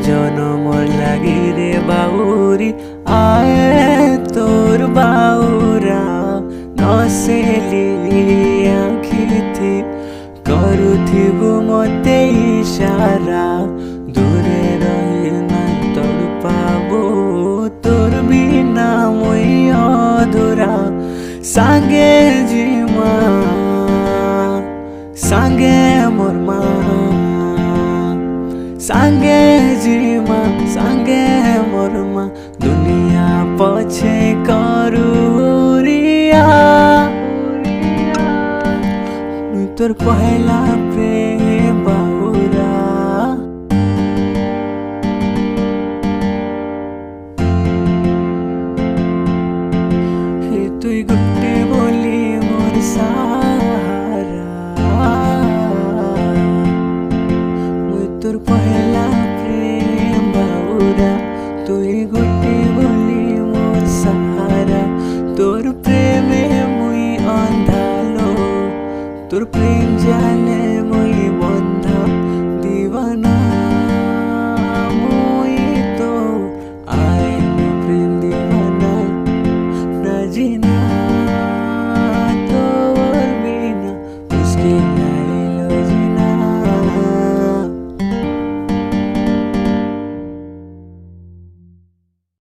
জনমর লাগি রে বাউরি আয়ে তোর বাউরা নসেলি আখিথি କରୁଥିବୁ ମତେ ଇଶାରା ଦୂରେ ରହି ନା ତୋର ପାବୁ ତୋର ବିନା ମୁଇଁ ଅଧୁରା ସାଙ୍ଗେ ଜିମା ସାଙ୍ଗେ ମୋର ମା ସାଙ୍ଗେ ଜିମା ସାଙ୍ଗେ ମୋର ମା ଦୁନିଆ ପଛେ କରୁରିଆ তোর পহেলা প্রেম বাউরা তুই গুটে বলি মোর সাহারা মুই তোর পহেলা প্রেম বাউরা তুই গুটে বলি মোর সাহারা তোর প্রেমে মুই অন্ধালো তোর প্রেম জানে মই বন্ধা দিবানা মই তো আয় প্রেম দিবানা না জিনা